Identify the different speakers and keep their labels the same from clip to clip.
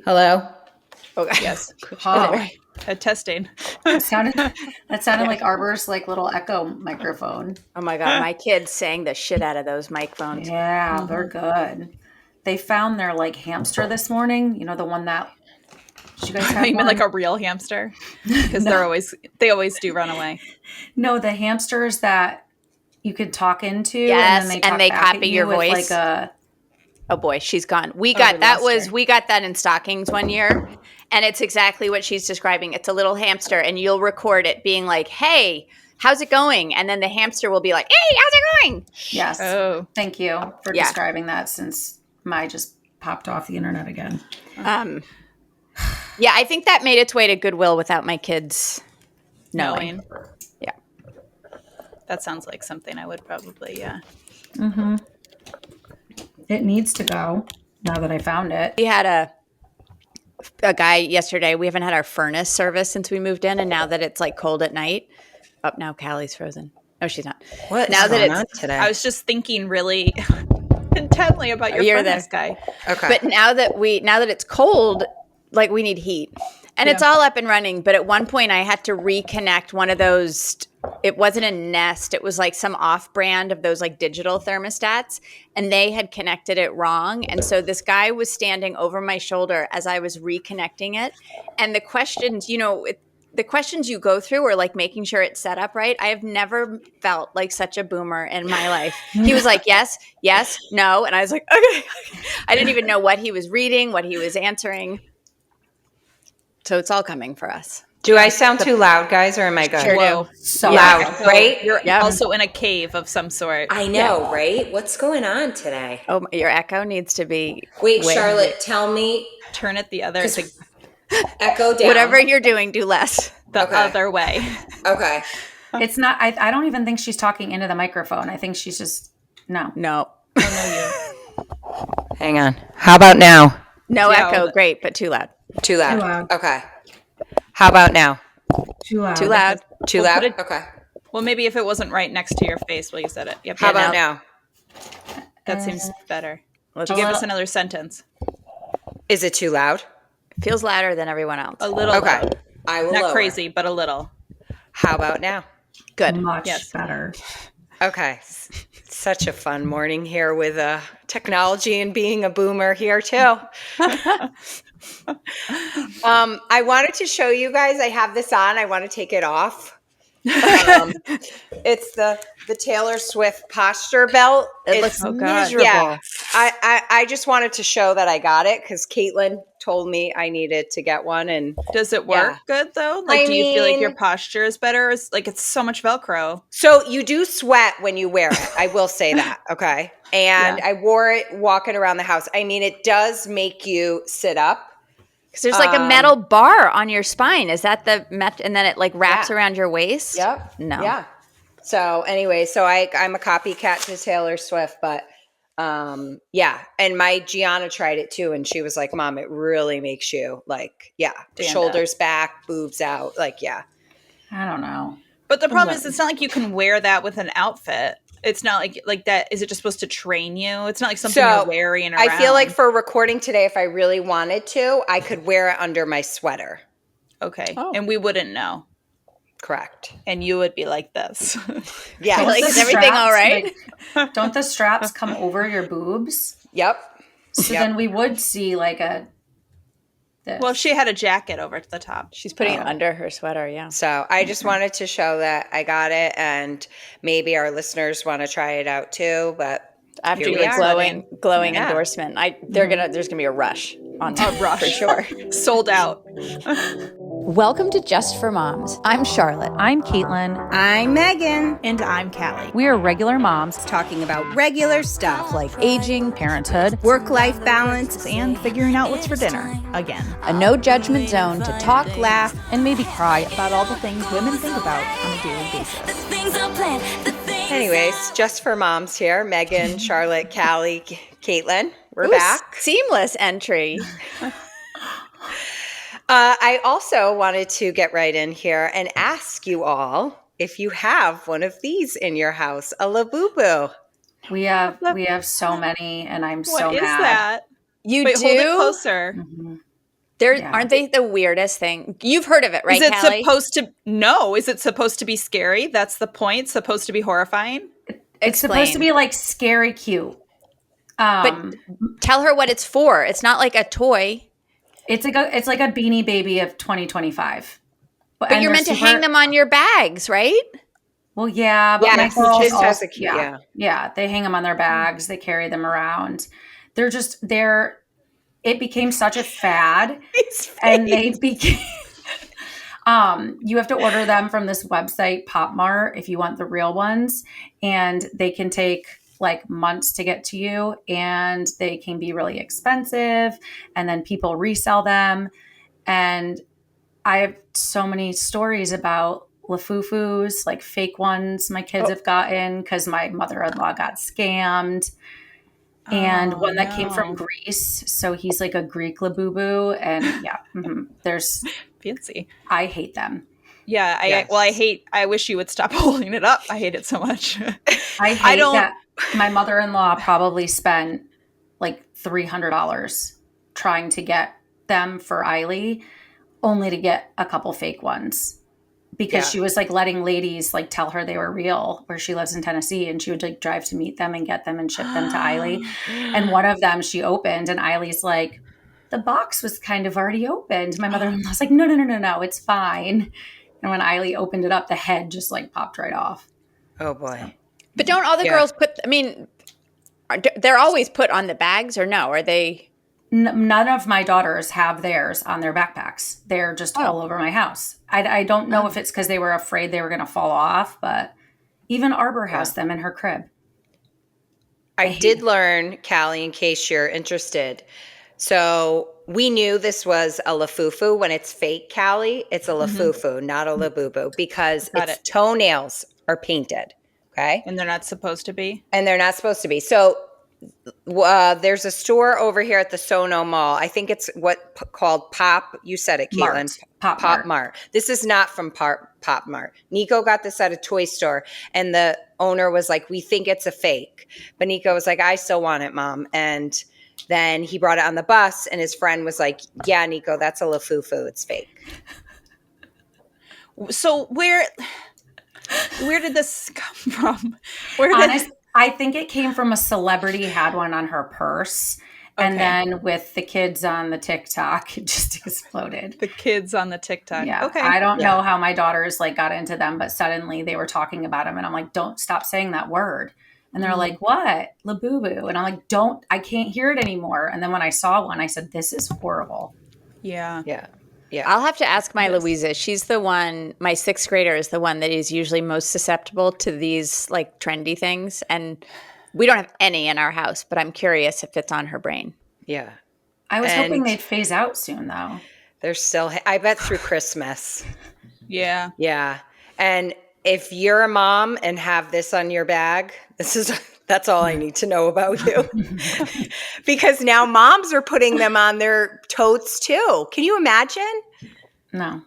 Speaker 1: Hello?
Speaker 2: Okay.
Speaker 3: Yes.
Speaker 1: Oh,
Speaker 3: Testing.
Speaker 1: that sounded like Arbor's like little echo microphone.
Speaker 2: Oh my God. My kids sang the shit out of those microphones.
Speaker 1: Yeah, they're good. They found their like hamster this morning. You know, the one that did you guys have
Speaker 3: You mean
Speaker 1: one?
Speaker 3: like a real hamster? Because they always do run away.
Speaker 1: No, the hamsters that you could talk into
Speaker 2: Yes,
Speaker 1: and then
Speaker 2: and they
Speaker 1: talk back
Speaker 2: copy
Speaker 1: at you
Speaker 2: your
Speaker 1: with
Speaker 2: voice.
Speaker 1: like a
Speaker 2: Oh boy, she's gone. We
Speaker 3: lost her.
Speaker 2: got that in stockings one year, and it's exactly what she's describing. It's a little hamster, and you'll record it being like, "Hey, how's it going?" And then the hamster will be like, "Hey, how's it going?"
Speaker 1: yes.
Speaker 3: Oh.
Speaker 1: Thank you for
Speaker 2: Yeah.
Speaker 1: describing that since my just popped off the internet again.
Speaker 2: Yeah, I think that made its way to Goodwill without my kids knowing. Yeah.
Speaker 3: That sounds like something I would probably, yeah.
Speaker 1: Mm-hmm. It needs to go now that I found it.
Speaker 2: We had a guy yesterday. We haven't had our furnace service since we moved in, and now that it's like cold at night, now Callie's frozen. No, she's not.
Speaker 4: What
Speaker 2: now
Speaker 4: is
Speaker 2: that
Speaker 4: going
Speaker 2: it's
Speaker 4: on today?
Speaker 3: I was just thinking really intently about your
Speaker 2: You're
Speaker 3: furnace
Speaker 2: there.
Speaker 3: guy.
Speaker 4: Okay.
Speaker 2: But now that it's cold, like we need heat. And it's all up and running. But at one point I had to reconnect one of those. It wasn't a Nest. It was like some off brand of those like digital thermostats. And they had connected it wrong. And so this guy was standing over my shoulder as I was reconnecting it. And the questions, the questions you go through are like making sure it's set up right. I have never felt like such a boomer in my life. He was like, yes, no. And I was like, okay. I didn't even know what he was reading, what he was answering. So it's all coming for us.
Speaker 4: Do I sound too loud, guys, or am I good?
Speaker 2: Sure
Speaker 3: Whoa.
Speaker 2: do.
Speaker 1: So
Speaker 4: Loud, right?
Speaker 3: You're
Speaker 2: Yep.
Speaker 3: also in a cave of some sort.
Speaker 4: I know, right? What's going on today?
Speaker 2: Oh, your echo needs to be
Speaker 4: Wait,
Speaker 2: way-
Speaker 4: Charlotte, tell me.
Speaker 3: Turn it the other,
Speaker 4: Echo down.
Speaker 2: Whatever you're doing, do less.
Speaker 3: the
Speaker 4: Okay.
Speaker 3: other way.
Speaker 4: Okay.
Speaker 1: it's not I don't even think she's talking into the microphone. I think she's just no.
Speaker 2: No.
Speaker 4: Hang on. How about now?
Speaker 2: No
Speaker 3: Yeah,
Speaker 2: echo.
Speaker 3: but-
Speaker 2: Great, but too loud.
Speaker 4: Too loud.
Speaker 1: Too loud.
Speaker 4: Okay. How about now?
Speaker 1: Too loud.
Speaker 2: Too loud.
Speaker 4: Too
Speaker 3: We'll
Speaker 4: loud?
Speaker 3: put it-
Speaker 4: Okay.
Speaker 3: Well, maybe if it wasn't right next to your face while you said it. Yep.
Speaker 4: How
Speaker 3: yeah,
Speaker 4: about now?
Speaker 3: That seems better.
Speaker 2: Let's
Speaker 3: Give us another sentence.
Speaker 4: Is it too loud?
Speaker 2: Feels louder than everyone else.
Speaker 3: A little.
Speaker 4: Okay.
Speaker 3: loud.
Speaker 4: I will
Speaker 3: Not
Speaker 4: lower.
Speaker 3: crazy, but a little.
Speaker 4: How about now?
Speaker 2: Good.
Speaker 1: Much
Speaker 3: Yes.
Speaker 1: better.
Speaker 4: Okay. Such a fun morning here with technology and being a boomer here too. I wanted to show you guys. I have this on. I want to take it off. It's the Taylor Swift posture belt.
Speaker 2: It
Speaker 4: It's
Speaker 2: looks
Speaker 4: miserable. Yeah, I just wanted to show that I got it because Caitlin told me I needed to get one, and
Speaker 3: Does it work good though? Like,
Speaker 4: I
Speaker 3: do you feel like
Speaker 4: mean-
Speaker 3: your posture is better? It's like it's so much Velcro.
Speaker 4: so you do sweat when you wear it. I will say that. Okay, and I wore it walking around the house. I mean, it does make you sit up.
Speaker 2: Because there's like a metal bar on your spine. Is that the and then it like wraps
Speaker 4: Yeah.
Speaker 2: around your waist?
Speaker 4: Yep.
Speaker 2: No.
Speaker 4: Yeah. So anyway, I'm a copycat to Taylor Swift, but yeah. And my Gianna tried it too, and she was like, "Mom, it really makes you like,
Speaker 3: Stand
Speaker 4: shoulders back, boobs out, like, yeah."
Speaker 1: I don't know.
Speaker 3: But the problem is, it's not like you can wear that with an outfit. It's not like that. Is it just supposed to train you? It's not like something
Speaker 4: So,
Speaker 3: you're wearing around.
Speaker 4: I feel like for recording today, if I really wanted to, I could wear it under my sweater.
Speaker 3: okay, and we wouldn't know,
Speaker 4: Correct.
Speaker 3: and you would be like this.
Speaker 4: Yeah.
Speaker 1: Don't
Speaker 2: Like,
Speaker 1: the
Speaker 2: is everything all
Speaker 1: straps,
Speaker 2: right?
Speaker 1: like, don't the straps come over your boobs?
Speaker 4: Yep.
Speaker 1: So
Speaker 4: Yep.
Speaker 1: then we would see like this.
Speaker 3: Well, if she had a jacket over the top,
Speaker 2: She's putting it under her sweater, yeah.
Speaker 4: So I just wanted to show that I got it, and maybe our listeners want to try it out too. But
Speaker 2: After
Speaker 4: here we
Speaker 2: your
Speaker 4: are.
Speaker 2: glowing
Speaker 4: Yeah.
Speaker 2: endorsement, there's gonna be a rush on that
Speaker 3: rush.
Speaker 2: for sure.
Speaker 3: sold out.
Speaker 2: Welcome to Just for Moms. I'm Charlotte.
Speaker 5: I'm Caitlin.
Speaker 6: I'm Megan,
Speaker 3: And I'm Callie.
Speaker 5: We are regular moms,
Speaker 6: talking about regular stuff like
Speaker 5: aging, parenthood,
Speaker 6: work-life balance.
Speaker 3: And figuring out what's for dinner again.
Speaker 2: A no judgment zone to talk, laugh,
Speaker 5: and maybe cry.
Speaker 3: About all the things women think about on a daily basis.
Speaker 4: anyways, just for moms here, Megan, Charlotte, Callie, Caitlin, we're back.
Speaker 2: Seamless entry.
Speaker 4: I also wanted to get right in here and ask you all if you have one of these in your house, a Labubu.
Speaker 1: we have so many, and I'm so
Speaker 3: What is
Speaker 1: mad.
Speaker 3: that?
Speaker 2: You
Speaker 3: Wait,
Speaker 2: do?
Speaker 3: hold it closer.
Speaker 1: Mhm.
Speaker 2: Aren't they the weirdest thing? You've heard of it, right,
Speaker 3: Is it
Speaker 2: Kallie?
Speaker 3: Is it supposed to be scary? That's the point. Supposed to be horrifying?
Speaker 1: It's supposed to be like scary cute.
Speaker 2: But tell her what it's for. It's not like a toy.
Speaker 1: It's like a Beanie Baby of 2025.
Speaker 2: But you're meant to hang them on your bags, right?
Speaker 1: Well, yeah, but my
Speaker 4: Yes,
Speaker 1: girls
Speaker 4: Kids
Speaker 1: also,
Speaker 4: has a cute,
Speaker 1: yeah, they hang them on their bags. They carry them around. It became such a fad, and they became. You have to order them from this website, Pop Mart, if you want the real ones, and they can take like months to get to you, and they can be really expensive, and then people resell them. And I have so many stories about Lafufus, like fake ones my kids have gotten because my mother-in-law got scammed. And one that came from Greece. So he's like a Greek Labubu. And there's
Speaker 3: fancy.
Speaker 1: I hate them.
Speaker 3: Yeah. I wish you would stop holding it up. I hate it so much.
Speaker 1: I hate that my mother-in-law probably spent like $300 trying to get them for Eiley, only to get a couple fake ones. Because she was like letting ladies like tell her they were real where she lives in Tennessee, and she would like drive to meet them and get them and ship them to Eiley. And one of them she opened, and Eiley's like, the box was kind of already opened. My mother-in-law's like, no, it's fine. And when Eiley opened it up, the head just like popped right off.
Speaker 4: Oh boy.
Speaker 2: But don't all the girls they're always put on the bags, or no? Are they?
Speaker 1: None of my daughters have theirs on their backpacks. They're just all over my house. I don't know if it's because they were afraid they were going to fall off, but even Arbor has them in her crib.
Speaker 4: I did learn, Kallie, in case you're interested. So we knew this was a Lafufu when it's fake, Kallie. It's a Lafufu, not a Labubu, because its toenails are painted. Okay.
Speaker 3: And they're not supposed to be?
Speaker 4: And they're not supposed to be. So there's a store over here at the Sono Mall. I think it's called Pop. You said it, Caitlin. Pop Mart. This is not from Pop Mart. Nico got this at a toy store, and the owner was like, "We think it's a fake." But Nico was like, "I still want it, Mom." And then he brought it on the bus, and his friend was like, "Yeah, Nico, that's a Lafufu. It's fake."
Speaker 3: So where did this come from?
Speaker 1: I think it came from a celebrity had one on her purse. And then with the kids on the TikTok, it just exploded.
Speaker 3: The kids on the TikTok.
Speaker 1: Yeah. Okay. I don't know how my daughters like got into them, but suddenly they were talking about them. And I'm like, don't stop saying that word. And they're like, what? Labubu. And I'm like, I can't hear it anymore. And then when I saw one, I said, this is horrible.
Speaker 3: Yeah.
Speaker 4: Yeah. Yeah.
Speaker 2: I'll have to ask my Louisa. She's the one, my sixth grader is the one that is usually most susceptible to these like trendy things. And we don't have any in our house, but I'm curious if it's on her brain.
Speaker 4: Yeah.
Speaker 1: I was hoping they'd phase out soon, though.
Speaker 4: They're still, I bet through Christmas.
Speaker 3: Yeah.
Speaker 4: Yeah. And if you're a mom and have this on your bag, that's all I need to know about you. Because now moms are putting them on their totes too. Can you imagine?
Speaker 1: No,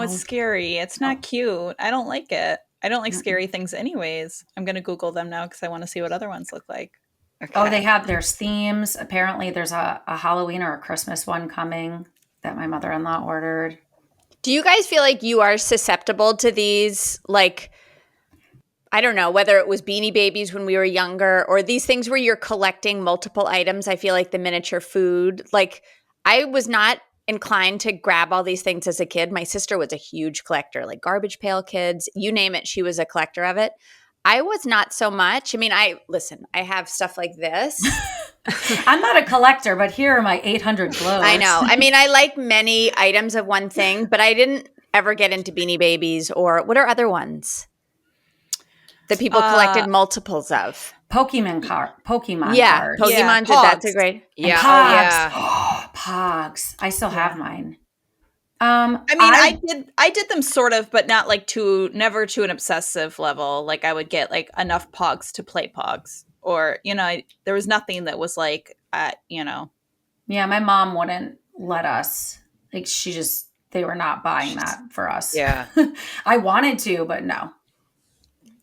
Speaker 3: it's scary. It's not cute. I don't like it. I don't like scary things anyways. I'm going to Google them now because I want to see what other ones look like.
Speaker 4: Okay.
Speaker 1: Oh, there's themes. Apparently there's a Halloween or a Christmas one coming that my mother-in-law ordered.
Speaker 2: Do you guys feel like you are susceptible to these, like, I don't know, whether it was Beanie Babies when we were younger or these things where you're collecting multiple items? I feel like the miniature food, like I was not inclined to grab all these things as a kid. My sister was a huge collector, like Garbage Pail Kids, you name it, she was a collector of it. I was not so much. I mean, I have stuff like this.
Speaker 1: I'm not a collector, but here are my 800 globes.
Speaker 2: I know. I mean, I like many items of one thing, but I didn't ever get into Beanie Babies or what are other ones that people collected multiples of?
Speaker 1: Pokemon cards.
Speaker 2: Yeah, Pokemon. That's a great.
Speaker 4: Yeah.
Speaker 1: Pogs. Oh, Pogs. I still have mine.
Speaker 3: I did them sort of, but not like never to an obsessive level. Like I would get like enough Pogs to play Pogs, or there was nothing that was like,
Speaker 1: Yeah, my mom wouldn't let us. Like they were not buying that for us.
Speaker 4: Yeah.
Speaker 1: I wanted to, but no.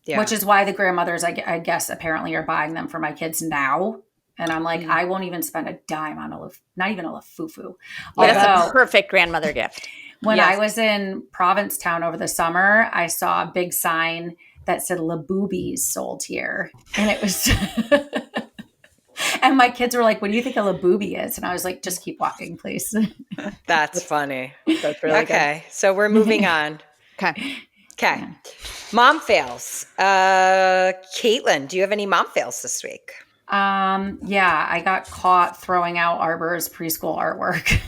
Speaker 4: Yeah.
Speaker 1: Which is why the grandmothers, I guess, apparently are buying them for my kids now And I'm like, I won't even spend a dime on not even a Labubu.
Speaker 2: That's a perfect grandmother gift.
Speaker 1: When I was in Provincetown over the summer, I saw a big sign that said Labubu's sold here. And it was, and my kids were like, what do you think a Labubu is? And I was like, just keep walking, please.
Speaker 4: That's funny.
Speaker 2: That's really
Speaker 4: okay. So we're moving on.
Speaker 2: Okay.
Speaker 4: Okay. Mom fails. Caitlin, do you have any mom fails this week?
Speaker 1: Yeah, I got caught throwing out Arbor's preschool artwork.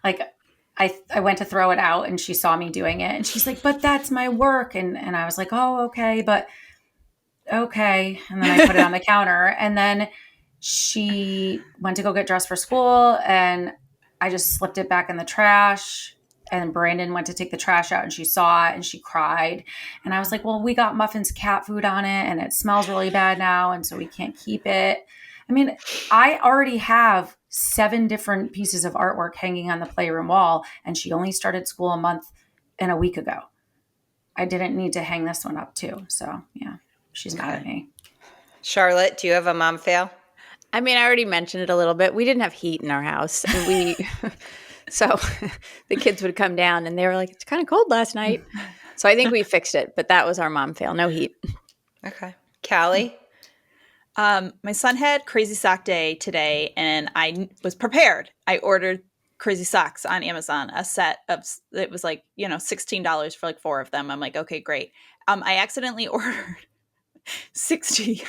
Speaker 1: like I went to throw it out and she saw me doing it and she's like, but that's my work. And I was like, oh, okay, but okay. And then I put it on the counter and then she went to go get dressed for school and I just slipped it back in the trash. And Brandon went to take the trash out and she saw it and she cried. And I was like, well, we got Muffin's cat food on it and it smells really bad now. And so we can't keep it. I mean, I already have 7 different pieces of artwork hanging on the playroom wall. And she only started school a month and a week ago. I didn't need to hang this one up too. So yeah, she's mad at me.
Speaker 4: Charlotte, do you have a mom fail?
Speaker 2: I mean, I already mentioned it a little bit. We didn't have heat in our house. And so the kids would come down and they were like, it's kind of cold last night. So I think we fixed it, but that was our mom fail. No heat.
Speaker 4: Okay. Callie?
Speaker 3: My son had Crazy Sock Day today and I was prepared. I ordered Crazy Socks on Amazon, a set of, it was like, $16 for like 4 of them. I'm like, okay, great. I accidentally ordered 60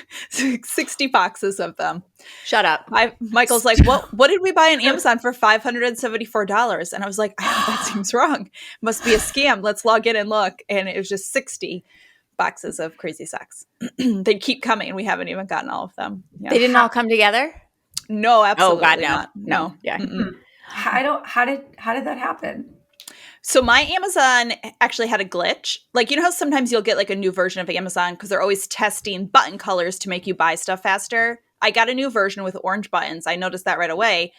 Speaker 3: boxes of them.
Speaker 2: Shut up.
Speaker 3: Michael's like, what did we buy on Amazon for $574? And I was like, that seems wrong. Must be a scam. Let's log in and look. And it was just 60 boxes of Crazy Socks. They keep coming and we haven't even gotten all of them. Yeah.
Speaker 2: They didn't all come together?
Speaker 3: No, absolutely
Speaker 2: not. No. Yeah.
Speaker 1: How did that happen?
Speaker 3: So my Amazon actually had a glitch. Like, you know how sometimes you'll get like a new version of Amazon because they're always testing button colors to make you buy stuff faster. I got a new version with orange buttons. I noticed that right away.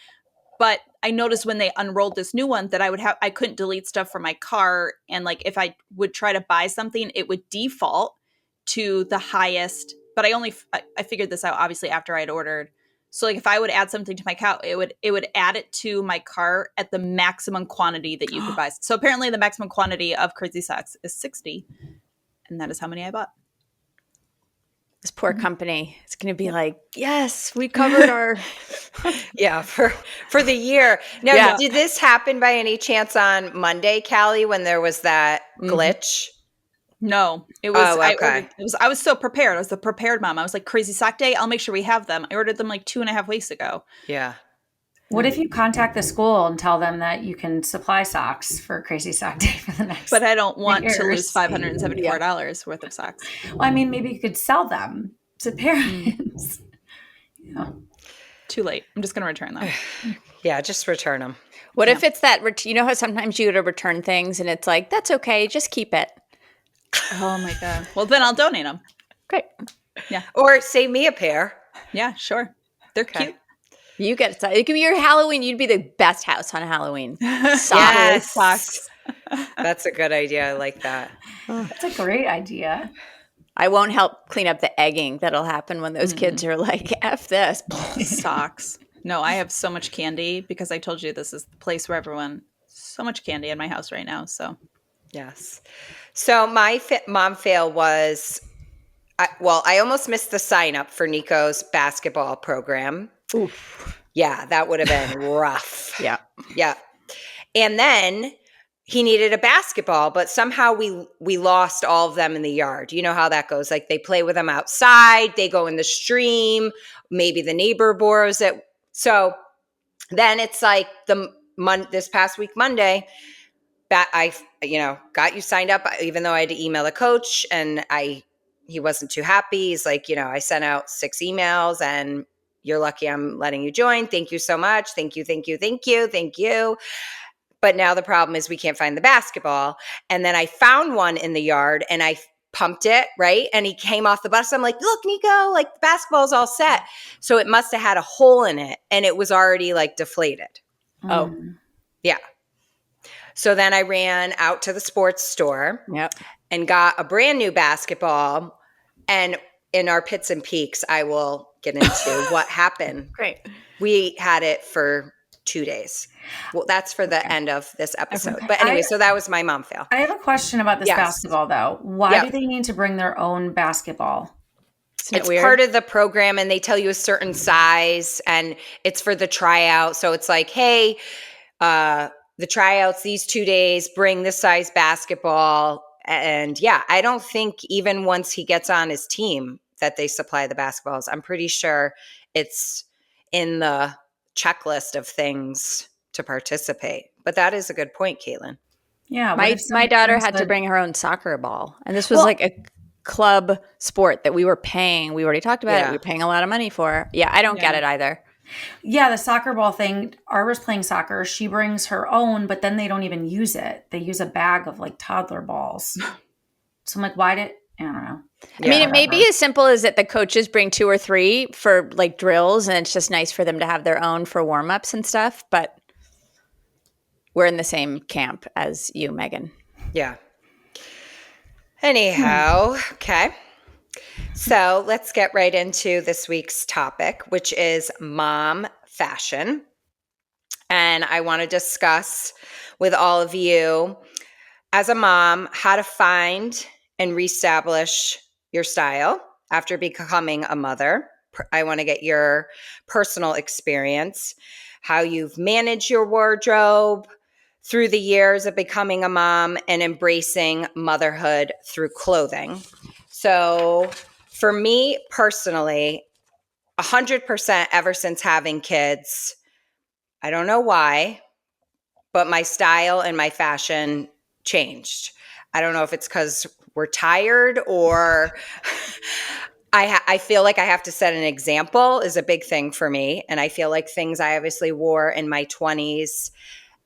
Speaker 3: But I noticed when they unrolled this new one that I couldn't delete stuff from my cart. And like if I would try to buy something, it would default to the highest. But I figured this out obviously after I'd ordered. So like if I would add something to my cart, it would add it to my cart at the maximum quantity that you could buy. So apparently the maximum quantity of Crazy Socks is 60. And that is how many I bought.
Speaker 2: This poor company. It's going to be like, yes, we covered our.
Speaker 4: Yeah, for the year. Now, Did this happen by any chance on Monday, Callie, when there was that glitch?
Speaker 3: No, it was.
Speaker 4: Okay.
Speaker 3: I was so prepared. I was the prepared mom. I was like, Crazy Sock Day. I'll make sure we have them. I ordered them like 2.5 weeks ago.
Speaker 4: Yeah.
Speaker 1: What if you contact the school and tell them that you can supply socks for Crazy Sock Day for the next?
Speaker 3: But I don't want to lose $574 worth of socks.
Speaker 1: Well, I mean, maybe you could sell them to parents. Yeah.
Speaker 3: Too late. I'm just going to return them.
Speaker 4: Yeah, just return them.
Speaker 2: What if it's that? You know how sometimes you go to return things and it's like, that's okay, just keep it.
Speaker 3: Oh my God. Well, then I'll donate them.
Speaker 2: Great.
Speaker 3: Yeah.
Speaker 4: Or save me a pair.
Speaker 3: Yeah, sure. They're cute.
Speaker 2: You get it. It could be your Halloween. You'd be the best house on Halloween.
Speaker 4: Yes.
Speaker 3: Socks.
Speaker 4: That's a good idea. I like that.
Speaker 1: That's a great idea.
Speaker 2: I won't help clean up the egging that'll happen when those kids are like, F this.
Speaker 3: Socks. No, I have so much candy because I told you this is the place where so much candy in my house right now. So.
Speaker 4: Yes. So my mom fail was, I almost missed the sign up for Nico's basketball program.
Speaker 2: Oof.
Speaker 4: Yeah, that would have been rough.
Speaker 2: Yeah.
Speaker 4: Yeah. And then he needed a basketball, but somehow we lost all of them in the yard. You know how that goes. Like they play with them outside, they go in the stream, maybe the neighbor borrows it. So then it's like this past week, Monday, that I got you signed up, even though I had to email the coach and he wasn't too happy. He's like, I sent out 6 emails and you're lucky I'm letting you join. Thank you so much. Thank you. Thank you. Thank you. Thank you. But now the problem is we can't find the basketball. And then I found one in the yard and I pumped it, right? And he came off the bus. I'm like, look, Nico, like the basketball's all set. So it must have had a hole in it and it was already like deflated.
Speaker 2: Oh.
Speaker 4: Yeah. So then I ran out to the sports store and got a brand new basketball. And in our Pits and Peaks, I will get into what happened.
Speaker 2: Great.
Speaker 4: We had it for 2 days. Well, that's for the end of this episode. But anyway, so that was my mom fail.
Speaker 1: I have a question about this basketball, though. Why do they need to bring their own basketball?
Speaker 4: It's part of the program, and they tell you a certain size, and it's for the tryout. So it's like, hey, the tryouts these 2 days, bring this size basketball. And yeah, I don't think even once he gets on his team that they supply the basketballs. I'm pretty sure it's in the checklist of things to participate. But that is a good point, Caitlin.
Speaker 1: Yeah.
Speaker 2: My daughter had to bring her own soccer ball. And this was like a club sport that we were paying. We already talked about it. We were paying a lot of money for. Yeah, I don't get it either.
Speaker 1: Yeah, the soccer ball thing. Arva's playing soccer. She brings her own, but then they don't even use it. They use a bag of like toddler balls. So I'm like, I don't know.
Speaker 2: I mean, it may be as simple as that the coaches bring 2 or 3 for like drills, and it's just nice for them to have their own for warm-ups and stuff. But we're in the same camp as you, Megan.
Speaker 4: Yeah. Anyhow, okay. So let's get right into this week's topic, which is mom fashion. And I want to discuss with all of you, as a mom, how to find and reestablish your style after becoming a mother. I want to get your personal experience, how you've managed your wardrobe through the years of becoming a mom and embracing motherhood through clothing. So for me personally, 100% ever since having kids, I don't know why, but my style and my fashion changed. I don't know if it's because we're tired or I feel like I have to set an example is a big thing for me. And I feel like things I obviously wore in my 20s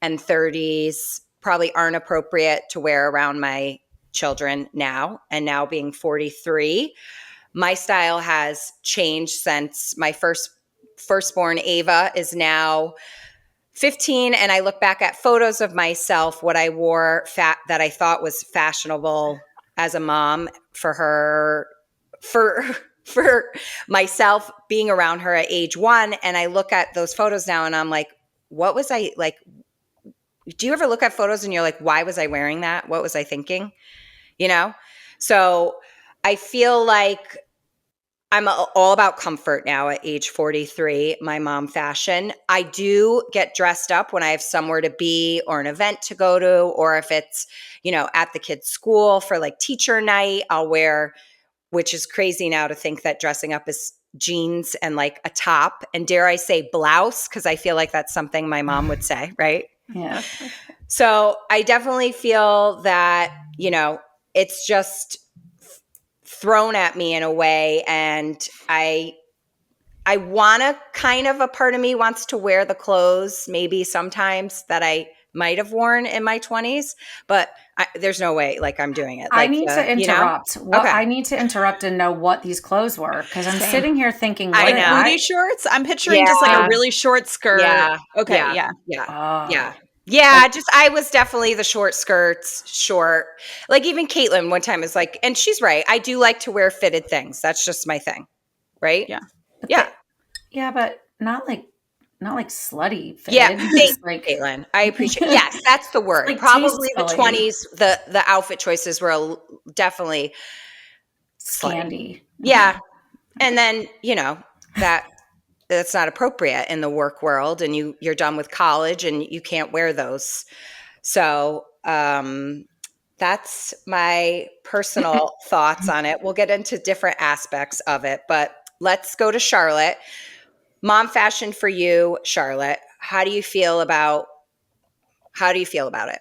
Speaker 4: and 30s probably aren't appropriate to wear around my children now. And now being 43, my style has changed since my firstborn Ava is now 15, and I look back at photos of myself, what I wore that I thought was fashionable as a mom for her, for myself being around her at age 1, and I look at those photos now and I'm like, what was I like? Do you ever look at photos and you're like, why was I wearing that? What was I thinking? You know? So I feel like I'm all about comfort now at age 43, my mom fashion. I do get dressed up when I have somewhere to be or an event to go to, or if it's, at the kids' school for like teacher night, I'll wear, which is crazy now to think that dressing up is jeans and like a top, and dare I say blouse, because I feel like that's something my mom would say, right?
Speaker 1: Yeah.
Speaker 4: So I definitely feel that, it's just thrown at me in a way, and I want to kind of, a part of me wants to wear the clothes maybe sometimes that I might have worn in my 20s, but there's no way like I'm doing it. Like,
Speaker 1: I need to interrupt.
Speaker 4: Okay.
Speaker 1: I need to interrupt and know what these clothes were, because I'm sitting here thinking,
Speaker 3: I know. Booty shorts? I'm picturing just like a really short skirt.
Speaker 4: Yeah.
Speaker 3: Okay.
Speaker 4: Yeah.
Speaker 1: Oh.
Speaker 4: Yeah, I was definitely the short skirts, like even Caitlin one time is like, and she's right. I do like to wear fitted things. That's just my thing. Right?
Speaker 3: Yeah.
Speaker 1: Yeah, but not like slutty fitted.
Speaker 4: Yeah. Thanks,
Speaker 1: like
Speaker 4: Caitlin. I appreciate it. Yes, that's the word.
Speaker 1: Like
Speaker 4: probably the
Speaker 1: tastefully.
Speaker 4: 20s, the outfit choices were definitely
Speaker 1: Scandy.
Speaker 4: Yeah. And then, that's not appropriate in the work world, and you're done with college and you can't wear those. So that's my personal thoughts on it. We'll get into different aspects of it, but let's go to Charlotte. Mom fashion for you, Charlotte. How do you feel about it?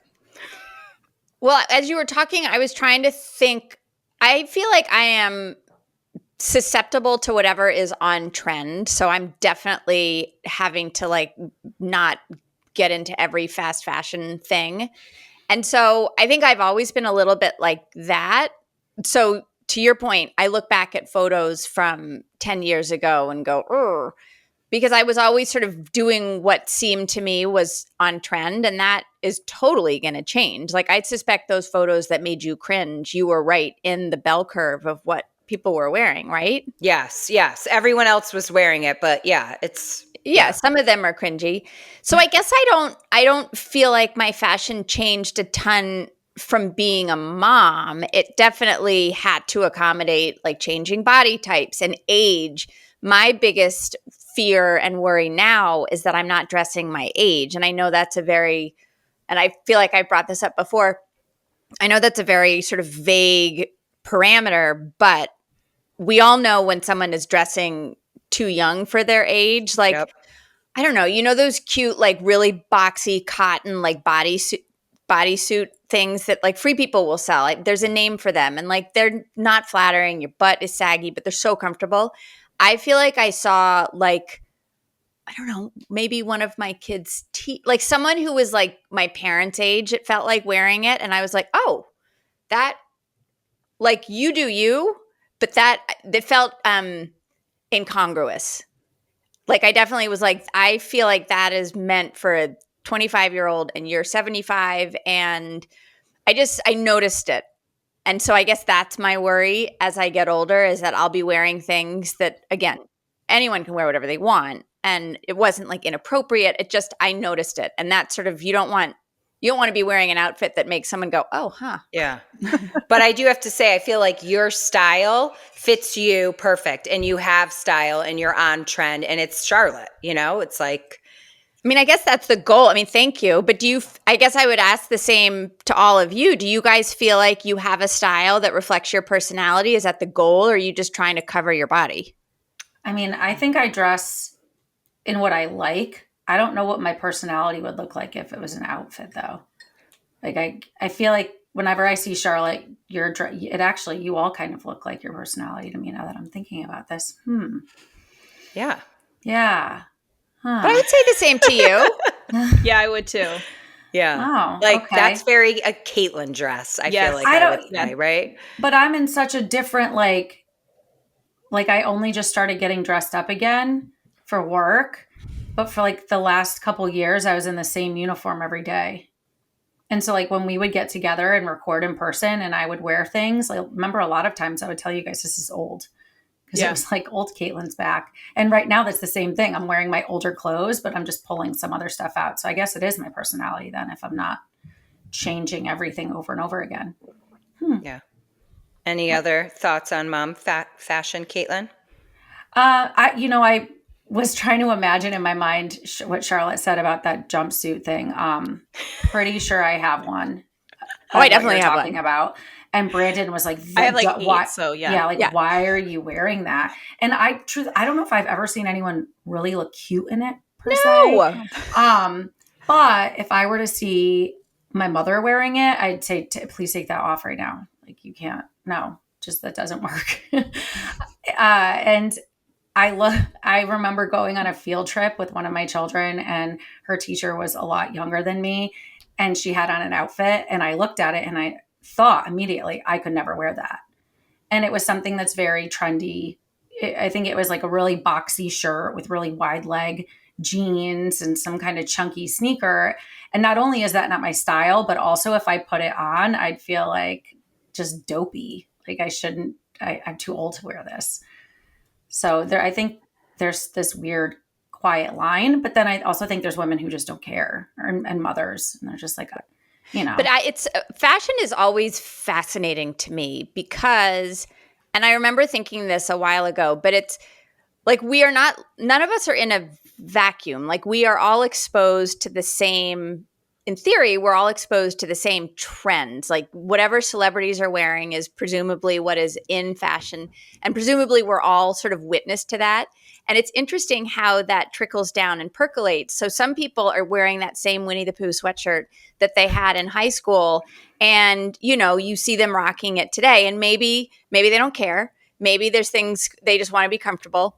Speaker 2: Well, as you were talking, I was trying to think. I feel like I am susceptible to whatever is on trend. So I'm definitely having to like not get into every fast fashion thing. And so I think I've always been a little bit like that. So to your point, I look back at photos from 10 years ago and go, ugh, because I was always sort of doing what seemed to me was on trend, and that is totally going to change. Like I suspect those photos that made you cringe, you were right in the bell curve of what people were wearing, right?
Speaker 4: Yes. Everyone else was wearing it, but
Speaker 2: some of them are cringy. So I guess I don't feel like my fashion changed a ton from being a mom. It definitely had to accommodate like changing body types and age. My biggest fear and worry now is that I'm not dressing my age. And I know that's and I feel like I brought this up before. I know that's a very sort of vague parameter, but we all know when someone is dressing too young for their age. Like, I don't know, those cute, like really boxy cotton, like bodysuit things that like Free People will sell. Like, there's a name for them, and like they're not flattering. Your butt is saggy, but they're so comfortable. I feel like I saw like, I don't know, maybe one of my kids' like someone who was like my parents' age, it felt like wearing it. And I was like, oh, that, like, you do you, but it felt incongruous. Like, I definitely was like, I feel like that is meant for a 25-year-old and you're 75. And I noticed it. And so I guess that's my worry as I get older, is that I'll be wearing things that, again, anyone can wear whatever they want. And it wasn't like inappropriate. I noticed it. And that's sort of, you don't want to be wearing an outfit that makes someone go, oh, huh.
Speaker 4: Yeah. But I do have to say, I feel like your style fits you perfect, and you have style and you're on trend, and it's Charlotte, it's like.
Speaker 2: I mean, I guess that's the goal. I mean, thank you. But I guess I would ask the same to all of you. Do you guys feel like you have a style that reflects your personality? Is that the goal, or are you just trying to cover your body?
Speaker 1: I mean, I think I dress in what I like. I don't know what my personality would look like if it was an outfit, though. Like, I feel like whenever I see Charlotte, you all kind of look like your personality to me now that I'm thinking about this.
Speaker 4: Yeah.
Speaker 1: Yeah. Huh.
Speaker 2: But I would say the same to you.
Speaker 3: Yeah, I would too.
Speaker 4: Yeah.
Speaker 1: Oh, okay.
Speaker 4: That's very a Caitlin dress. I feel like I would say, right?
Speaker 1: But I'm in such a different, like I only just started getting dressed up again for work. But for like the last couple years, I was in the same uniform every day. And so like when we would get together and record in person and I would wear things, like, remember a lot of times I would tell you guys this is old. Because it was like old Caitlin's back. And right now that's the same thing. I'm wearing my older clothes, but I'm just pulling some other stuff out. So I guess it is my personality then, if I'm not changing everything over and over again.
Speaker 4: Yeah. Any other thoughts on mom fashion, Caitlin?
Speaker 1: I was trying to imagine in my mind what Charlotte said about that jumpsuit thing. Pretty sure I have one.
Speaker 2: I definitely have
Speaker 1: talking
Speaker 2: one.
Speaker 1: About. And Brandon was like,
Speaker 3: I have like 8, so yeah.
Speaker 1: Yeah, like, why are you wearing that? And I don't know if I've ever seen anyone really look cute in it, per se. But if I were to see my mother wearing it, I'd say, please take that off right now. Like, you can't, no, just that doesn't work. And I remember going on a field trip with one of my children, and her teacher was a lot younger than me, and she had on an outfit, and I looked at it and I thought immediately I could never wear that. And it was something that's very trendy. I think it was like a really boxy shirt with really wide leg jeans and some kind of chunky sneaker. And not only is that not my style, but also if I put it on, I'd feel like just dopey. Like I'm too old to wear this. So I think there's this weird quiet line, but then I also think there's women who just don't care, and mothers, and they're just like, But
Speaker 2: fashion is always fascinating to me because, and I remember thinking this a while ago, but it's like none of us are in a vacuum. Like, we are all exposed to the same, in theory, we're all exposed to the same trends. Like, whatever celebrities are wearing is presumably what is in fashion. And presumably we're all sort of witness to that. And it's interesting how that trickles down and percolates. So some people are wearing that same Winnie the Pooh sweatshirt that they had in high school. And, you see them rocking it today. And maybe they don't care. Maybe there's things they just want to be comfortable.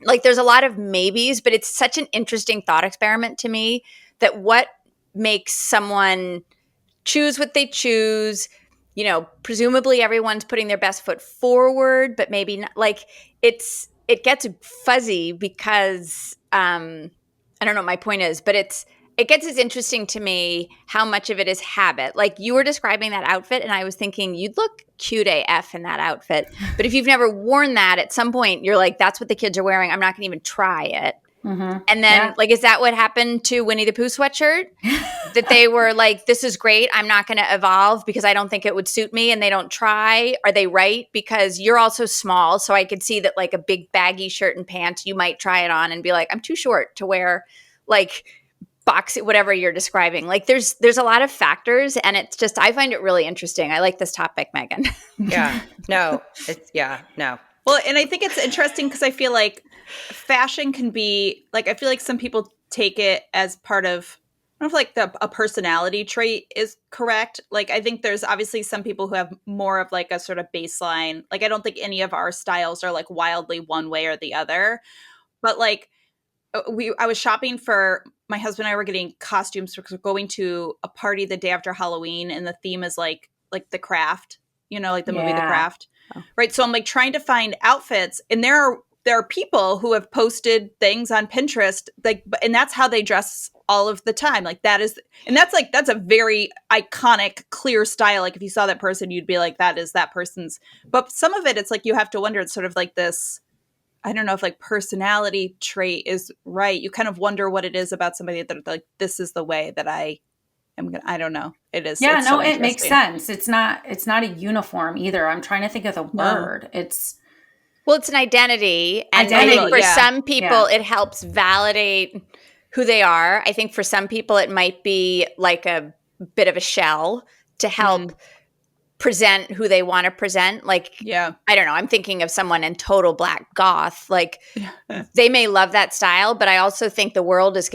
Speaker 2: Like, there's a lot of maybes, but it's such an interesting thought experiment to me that what makes someone choose what they choose, presumably everyone's putting their best foot forward, but maybe not. Like, it gets fuzzy because I don't know what my point is, but it it gets as interesting to me how much of it is habit. Like you were describing that outfit and I was thinking you'd look cute AF in that outfit. But if you've never worn that, at some point you're like, that's what the kids are wearing. I'm not going to even try it. Mm-hmm. And then like, is that what happened to Winnie the Pooh sweatshirt? That they were like, this is great. I'm not going to evolve because I don't think it would suit me, and they don't try. Are they right? Because you're also small. So I could see that like a big baggy shirt and pants, you might try it on and be like, I'm too short to wear like boxy, whatever you're describing. Like there's a lot of factors, and it's just, I find it really interesting. I like this topic, Megan.
Speaker 4: No.
Speaker 3: Well, and I think it's interesting because I feel like fashion can be like, I feel like some people take it as part of, I don't know if like a personality trait is correct. Like I think there's obviously some people who have more of like a sort of baseline. Like I don't think any of our styles are like wildly one way or the other. But like I was shopping for, my husband and I were getting costumes because we're going to a party the day after Halloween, and the theme is like The Craft, you know, like the movie The Craft. Oh. Right. So I'm like trying to find outfits, and there are people who have posted things on Pinterest, like, and that's how they dress all of the time. Like that is, and that's a very iconic, clear style. Like if you saw that person, you'd be like, that is that person's. But some of it, it's like you have to wonder. It's sort of like this, I don't know if like personality trait is right. You kind of wonder what it is about somebody that like, this is the way that I am gonna, I don't know. It is.
Speaker 1: Yeah, no, it makes sense. It's not a uniform either. I'm trying to think of the word.
Speaker 2: Well, it's an identity. And I think for some people, it helps validate who they are. I think for some people, it might be like a bit of a shell to help present who they want to present. Like, I don't know. I'm thinking of someone in total black goth. Like they may love that style, but I also think the world is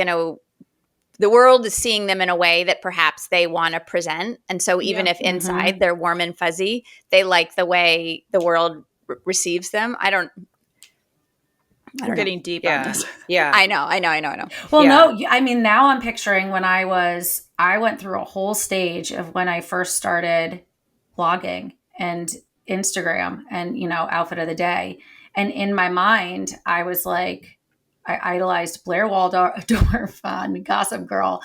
Speaker 2: seeing them in a way that perhaps they want to present. And so even if inside they're warm and fuzzy, they like the way the world receives them.
Speaker 3: We're getting deep on this.
Speaker 4: Yeah.
Speaker 2: I know.
Speaker 1: Well, no, I mean, now I'm picturing when I went through a whole stage of when I first started blogging and Instagram and, you know, outfit of the day. And in my mind, I was like, I idolized Blair Waldorf on Gossip Girl.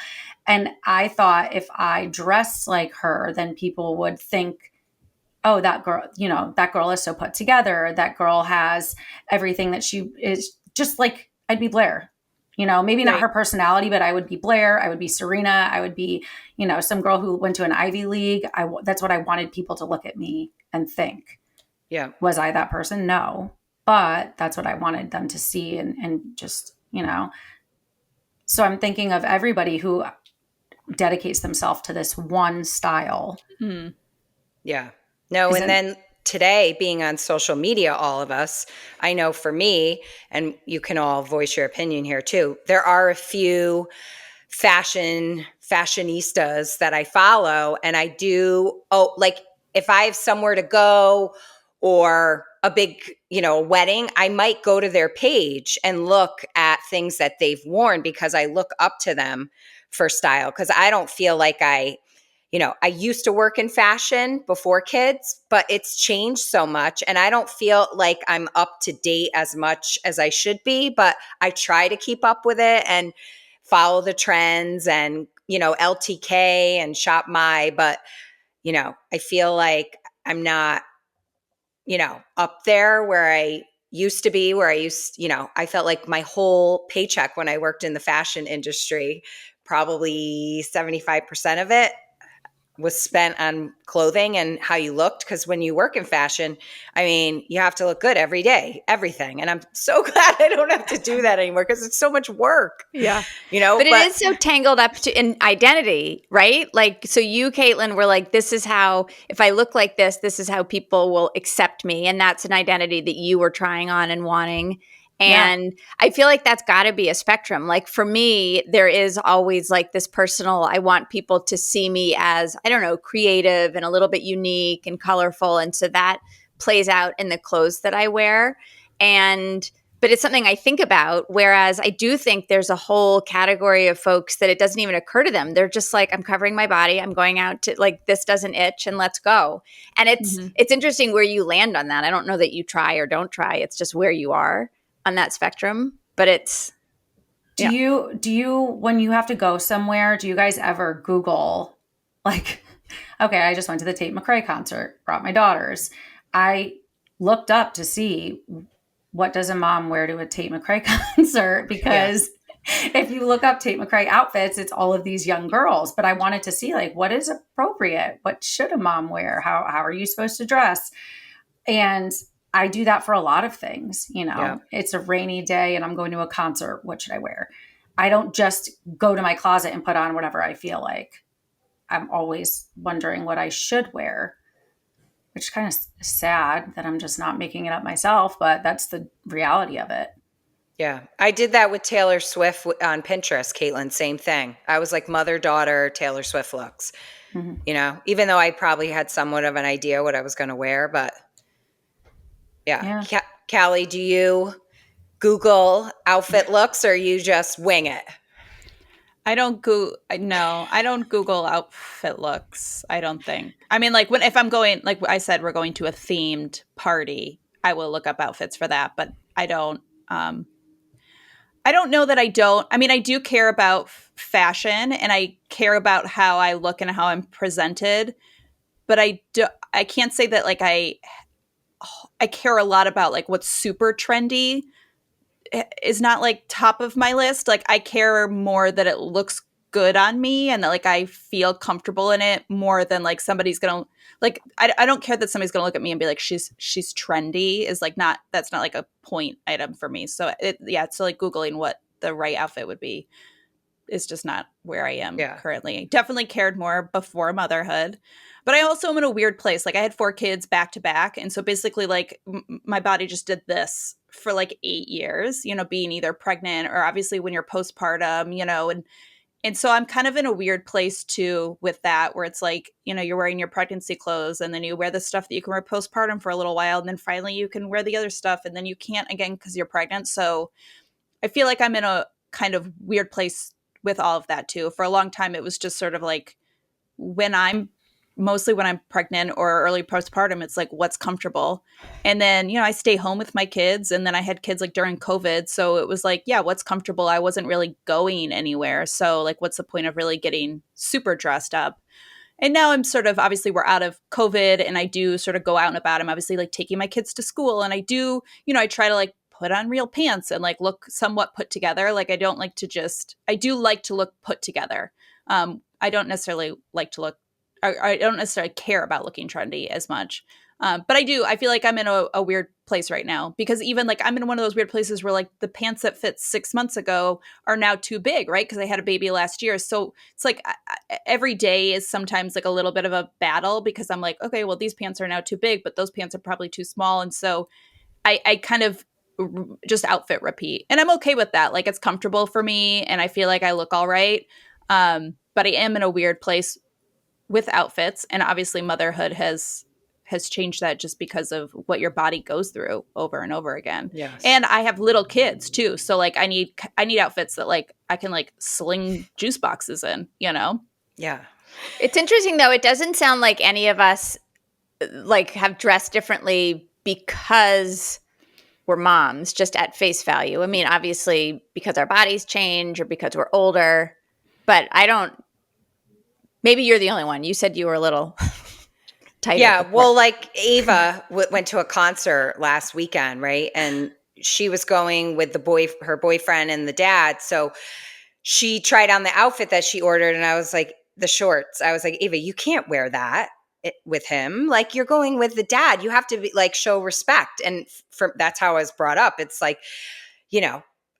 Speaker 1: And I thought if I dressed like her, then people would think, oh, that girl, you know, that girl is so put together. That girl has everything that she is, just like I'd be Blair, you know, maybe not her personality, but I would be Blair. I would be Serena. I would be, you know, some girl who went to an Ivy League. That's what I wanted people to look at me and think. Yeah. Was I that person? No, but that's what I wanted them to see and just, you know, so I'm thinking of everybody who dedicates themselves to this one style.
Speaker 4: Mm-hmm. Yeah. No, and then today, being on social media, all of us, I know for me, and you can all voice your opinion here too, there are a few fashionistas that I follow, and I do, like if I have somewhere to go or a big, you know, wedding, I might go to their page and look at things that they've worn because I look up to them for style, because I don't feel like I used to work in fashion before kids, but it's changed so much. And I don't feel like I'm up to date as much as I should be, but I try to keep up with it and follow the trends and, you know, LTK and Shop My. But, you know, I feel like I'm not, you know, up there where I used to be, I felt like my whole paycheck when I worked in the fashion industry, probably 75% of it was spent on clothing and how you looked. Because when you work in fashion, I mean, you have to look good every day, everything. And I'm so glad I don't have to do that anymore because it's so much work.
Speaker 2: Yeah.
Speaker 4: You know,
Speaker 2: but it is so tangled up in identity, right? Like, so you, Caitlin, were like, this is how, if I look like this is how people will accept me. And that's an identity that you were trying on and wanting. And I feel like that's got to be a spectrum. Like for me, there is always like this personal, I want people to see me as, I don't know, creative and a little bit unique and colorful. And so that plays out in the clothes that I wear. But it's something I think about, whereas I do think there's a whole category of folks that it doesn't even occur to them. They're just like, I'm covering my body. I'm going out to like, this doesn't itch and let's go. And it's interesting where you land on that. I don't know that you try or don't try. It's just where you are on that spectrum, but it's
Speaker 1: Do you, when you have to go somewhere, do you guys ever Google, like, okay, I just went to the Tate McRae concert, brought my daughters. I looked up to see what does a mom wear to a Tate McRae concert, because if you look up Tate McRae outfits, it's all of these young girls. But I wanted to see, like, what is appropriate? What should a mom wear? How are you supposed to dress? And I do that for a lot of things. It's a rainy day and I'm going to a concert. What should I wear? I don't just go to my closet and put on whatever I feel like. I'm always wondering what I should wear, which is kind of sad that I'm just not making it up myself, but that's the reality of it.
Speaker 4: Yeah. I did that with Taylor Swift on Pinterest, Caitlin, same thing. I was like mother, daughter, Taylor Swift looks, even though I probably had somewhat of an idea what I was going to wear, but yeah. Kallie, do you Google outfit looks or you just wing it?
Speaker 3: I don't Google outfit looks. I don't think. I mean, like if I'm going, like I said, we're going to a themed party, I will look up outfits for that, but I don't know that I don't. I mean, I do care about fashion and I care about how I look and how I'm presented, but I can't say that like I care a lot about like what's super trendy is not like top of my list. Like I care more that it looks good on me and that like I feel comfortable in it more than like somebody's gonna like I don't care that somebody's gonna look at me and be like she's trendy is like not, that's not like a point item for me. So so like Googling what the right outfit would be is just not where I am currently. Definitely cared more before motherhood, but I also am in a weird place. Like I had 4 kids back to back, and so basically like my body just did this for like 8 years, being either pregnant or obviously when you're postpartum, and so I'm kind of in a weird place too with that, where it's like, you're wearing your pregnancy clothes and then you wear the stuff that you can wear postpartum for a little while. And then finally you can wear the other stuff and then you can't again because you're pregnant. So I feel like I'm in a kind of weird place with all of that too. For a long time, it was just sort of like mostly when I'm pregnant or early postpartum, it's like what's comfortable. And then, I stay home with my kids, and then I had kids like during COVID. So it was like, what's comfortable? I wasn't really going anywhere. So like, what's the point of really getting super dressed up? And now I'm sort of, obviously we're out of COVID and I do sort of go out and about. I'm obviously like taking my kids to school, and I do, I try to like put on real pants and like look somewhat put together. Like I do like to look put together. I don't necessarily like to look, I don't necessarily care about looking trendy as much. But I feel like I'm in a weird place right now, because even like I'm in one of those weird places where like the pants that fit 6 months ago are now too big, right? Because I had a baby last year. So it's like every day is sometimes like a little bit of a battle, because I'm like, okay, well, these pants are now too big, but those pants are probably too small. And so I kind of just outfit repeat. And I'm okay with that. Like it's comfortable for me and I feel like I look all right. But I am in a weird place with outfits, and obviously motherhood has changed that just because of what your body goes through over and over again.
Speaker 4: Yes.
Speaker 3: And I have little kids too. So like I need outfits that like I can like sling juice boxes in,
Speaker 4: Yeah.
Speaker 2: It's interesting though. It doesn't sound like any of us like have dressed differently because we're moms, just at face value. I mean, obviously because our bodies change or because we're older, but maybe you're the only one. You said you were a little tighter.
Speaker 4: Yeah. Well, like Ava went to a concert last weekend, right? And she was going with her boyfriend and the dad. So she tried on the outfit that she ordered, and I was like, the shorts. I was like, Ava, you can't wear that with him. Like you're going with the dad. You have to be like show respect. And that's how I was brought up. It's like,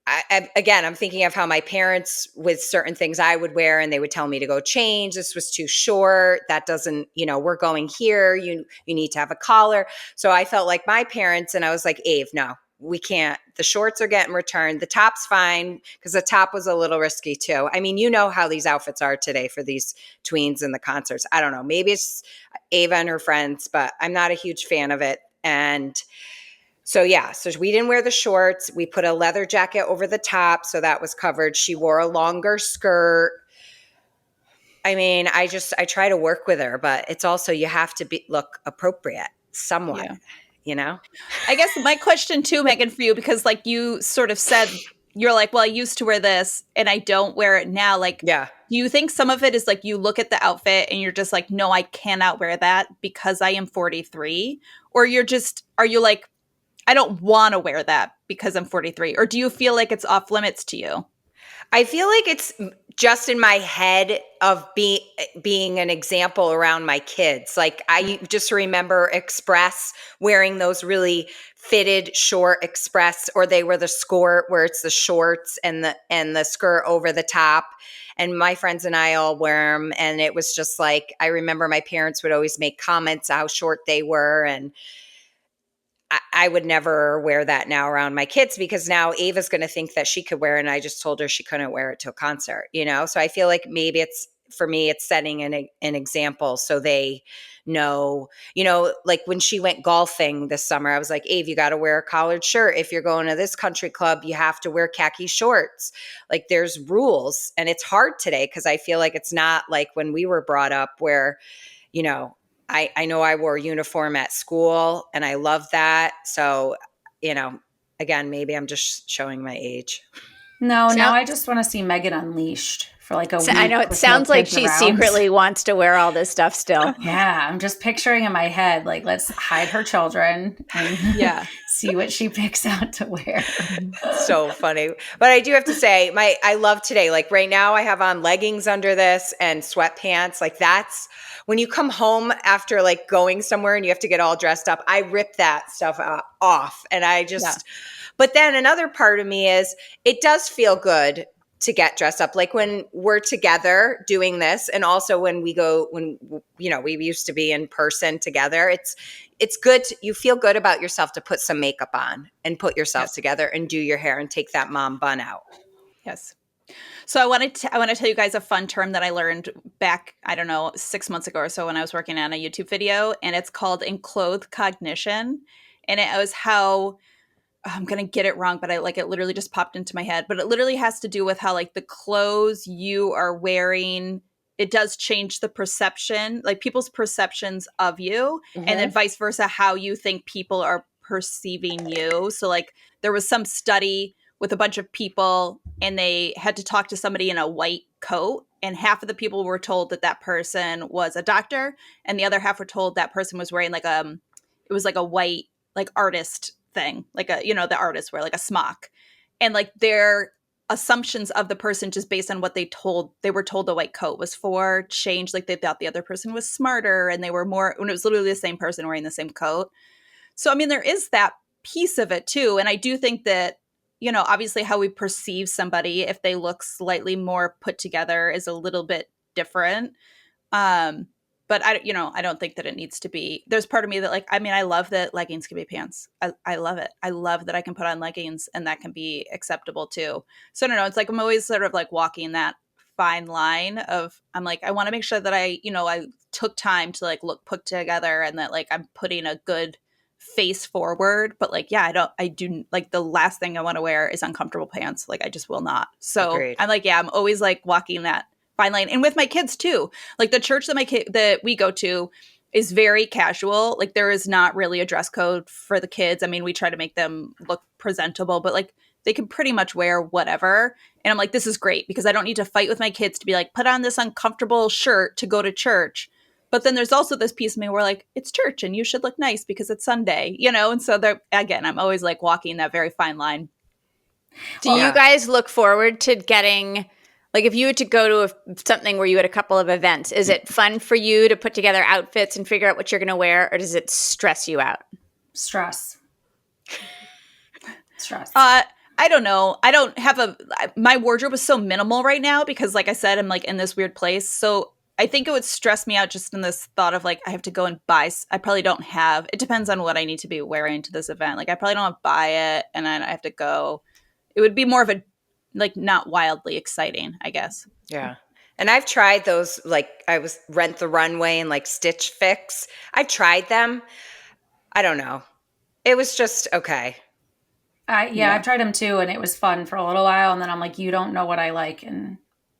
Speaker 4: I'm thinking of how my parents, with certain things I would wear, and they would tell me to go change. This was too short. That doesn't, we're going here. You need to have a collar. So I felt like my parents, and I was like, Ave, no, we can't. The shorts are getting returned. The top's fine, because the top was a little risky too. I mean, how these outfits are today for these tweens in the concerts. I don't know. Maybe it's Ava and her friends, but I'm not a huge fan of it. And so we didn't wear the shorts. We put a leather jacket over the top, so that was covered. She wore a longer skirt. I mean, I try to work with her, but it's also, you have to look appropriate somewhat,
Speaker 3: I guess my question too, Megan, for you, because like you sort of said you're like, well, I used to wear this and I don't wear it now. Like, do you think some of it is like you look at the outfit and you're just like, no, I cannot wear that because I am 43? Or are you like, I don't want to wear that because I'm 43? Or do you feel like it's off limits to you?
Speaker 4: I feel like it's just in my head of being an example around my kids. Like I just remember Express wearing those really fitted short Express, or they were the skirt where it's the shorts and the skirt over the top. And my friends and I all wear them. And it was just like, I remember my parents would always make comments how short they were. And I would never wear that now around my kids, because now Ava's going to think that she could wear it. And I just told her she couldn't wear it to a concert, So I feel like maybe for me, it's setting an example so they know, like when she went golfing this summer, I was like, Ave, you got to wear a collared shirt. If you're going to this country club, you have to wear khaki shorts. Like there's rules, and it's hard today because I feel like it's not like when we were brought up where, I know I wore a uniform at school and I love that. So, again, maybe I'm just showing my age.
Speaker 1: No, now I just want to see Megan unleashed for like a week.
Speaker 2: I know it sounds like she secretly wants to wear all this stuff still.
Speaker 1: Yeah, I'm just picturing in my head, like, let's hide her children and see what she picks out to wear.
Speaker 4: So funny. But I do have to say, I love today. Like right now I have on leggings under this and sweatpants. Like that's when you come home after like going somewhere and you have to get all dressed up, I rip that stuff off. And I just, but then another part of me is it does feel good to get dressed up. Like when we're together doing this, and also when we used to be in person together, it's good. You feel good about yourself to put some makeup on and put yourself together and do your hair and take that mom bun out.
Speaker 3: Yes. So I want to tell you guys a fun term that I learned back, 6 months ago or so when I was working on a YouTube video, and it's called enclothed cognition. And it was how, I'm going to get it wrong, but it literally just popped into my head, but it literally has to do with how like the clothes you are wearing, it does change the perception, like people's perceptions of you, and then vice versa, how you think people are perceiving you. So like there was some study with a bunch of people and they had to talk to somebody in a white coat, and half of the people were told that person was a doctor, and the other half were told that person was wearing like it was like a white like artist thing, like the artists wear like a smock, and like their assumptions of the person just based on what they were told the white coat was for changed. Like they thought the other person was smarter and they were more, when it was literally the same person wearing the same coat. So I mean there is that piece of it too, and I do think that obviously how we perceive somebody if they look slightly more put together is a little bit different. But I don't think that it needs to be. There's part of me that like, I mean, I love that leggings can be pants. I love it. I love that I can put on leggings and that can be acceptable too. So I don't know. It's like, I'm always sort of like walking that fine line of, I'm like, I want to make sure that I took time to like look put together and that like I'm putting a good face forward. But like, yeah, I do like the last thing I want to wear is uncomfortable pants. Like I just will not. So Agreed. I'm like, I'm always like walking that fine line. And with my kids too, like the church that we go to is very casual. Like there is not really a dress code for the kids. I mean, we try to make them look presentable, but like they can pretty much wear whatever. And I'm like, this is great because I don't need to fight with my kids to be like, put on this uncomfortable shirt to go to church. But then there's also this piece of me where like, it's church and you should look nice because it's Sunday, And so again, I'm always like walking that very fine line.
Speaker 2: Do you guys look forward to getting, like if you were to go to something where you had a couple of events, is it fun for you to put together outfits and figure out what you're going to wear, or does it stress you out?
Speaker 1: Stress.
Speaker 3: I don't know. I don't have my wardrobe is so minimal right now because like I said, I'm like in this weird place. So I think it would stress me out just in this thought of like, I have to go and buy. I probably don't have, it depends on what I need to be wearing to this event. Like I probably don't have to buy it and then I have to go. It would be more of a, like not wildly exciting, I guess.
Speaker 4: Yeah. And I've tried those, like I was Rent the Runway and like Stitch Fix. I tried them. I don't know. It was just okay.
Speaker 1: I've tried them too, and it was fun for a little while, and then I'm like, you don't know what I like, and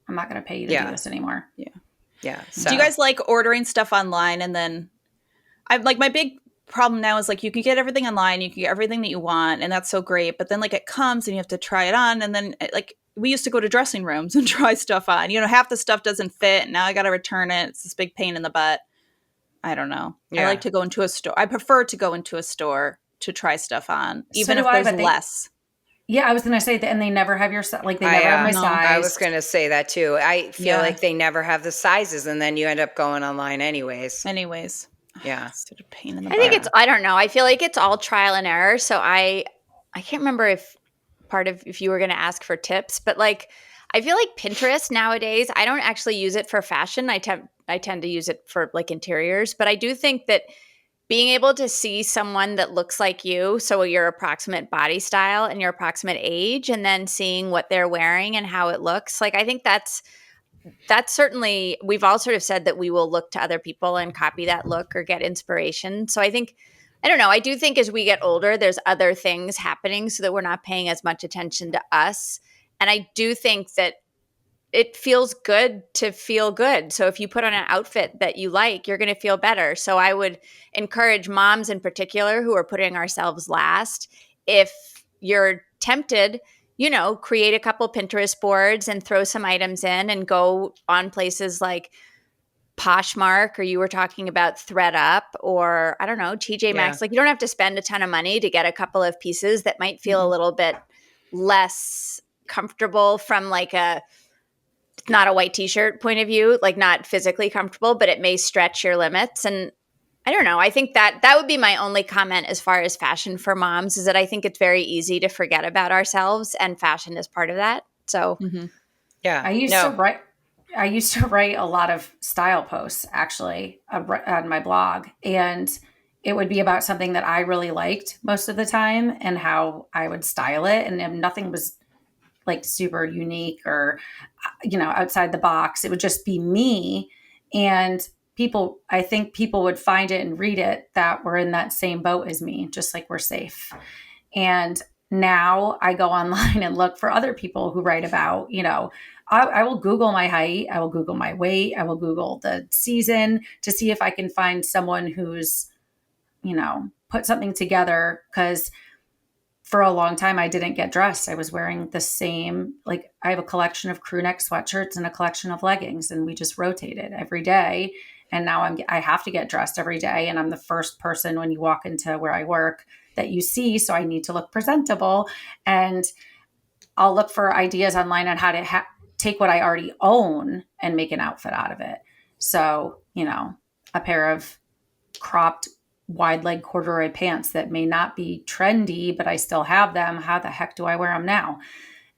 Speaker 1: I'm not going to pay you to do this anymore.
Speaker 3: Yeah. So. Do you guys like ordering stuff online? And then I'm like, my big problem now is like you can get everything online, you can get everything that you want, and that's so great. But then like it comes and you have to try it on, and then like we used to go to dressing rooms and try stuff on. Half the stuff doesn't fit, and now I got to return it. It's this big pain in the butt. I don't know. Yeah. I like to go into a store. I prefer to go into a store to try stuff on, even if there's less.
Speaker 1: Yeah, I was going to say that, and they never have your size. Like they never have my size.
Speaker 4: I was going to say that too. I feel like they never have the sizes, and then you end up going online anyways. Yeah,
Speaker 3: it's such a pain in the butt.
Speaker 2: I think I don't know. I feel like it's all trial and error. So I can't remember if you were going to ask for tips, but like I feel like Pinterest nowadays, I don't actually use it for fashion. I tend to use it for like interiors, but I do think that being able to see someone that looks like you, so your approximate body style and your approximate age, and then seeing what they're wearing and how it looks, like I think that's certainly, we've all sort of said that we will look to other people and copy that look or get inspiration. So I think, I don't know, I do think as we get older, there's other things happening so that we're not paying as much attention to us. And I do think that it feels good to feel good. So if you put on an outfit that you like, you're going to feel better. So I would encourage moms in particular who are putting ourselves last, if you're tempted, create a couple Pinterest boards and throw some items in and go on places like Poshmark, or you were talking about ThredUp, or I don't know, TJ Maxx. Like you don't have to spend a ton of money to get a couple of pieces that might feel a little bit less comfortable from like not a white t-shirt point of view, like not physically comfortable, but it may stretch your limits. And I don't know. I think that would be my only comment as far as fashion for moms, is that I think it's very easy to forget about ourselves, and fashion is part of that. So
Speaker 4: yeah,
Speaker 1: I used to write a lot of style posts actually on my blog, and it would be about something that I really liked most of the time and how I would style it. And if nothing was like super unique or, outside the box, it would just be me. And I think people would find it and read it that were in that same boat as me, just like we're safe. And now I go online and look for other people who write about, I will Google my height. I will Google my weight. I will Google the season to see if I can find someone who's, put something together. Because for a long time, I didn't get dressed. I was wearing the same, like I have a collection of crew neck sweatshirts and a collection of leggings, and we just rotated every day. And now I have to get dressed every day. And I'm the first person when you walk into where I work that you see. So I need to look presentable, and I'll look for ideas online on how to take what I already own and make an outfit out of it. So, a pair of cropped wide leg corduroy pants that may not be trendy, but I still have them. How the heck do I wear them now?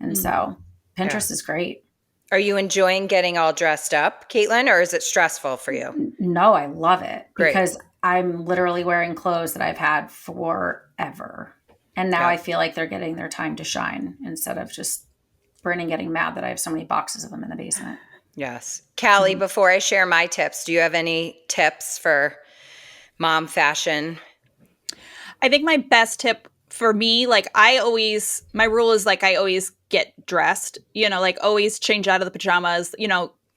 Speaker 1: And so Pinterest is great.
Speaker 4: Are you enjoying getting all dressed up, Caitlin, or is it stressful for you?
Speaker 1: No, I love it because I'm literally wearing clothes that I've had forever. And now I feel like they're getting their time to shine instead of just Brandon getting mad that I have so many boxes of them in the basement.
Speaker 4: Yes. Kallie, before I share my tips, do you have any tips for mom fashion?
Speaker 3: I think my best tip for me, like my rule is like I always get dressed, like always change out of the pajamas,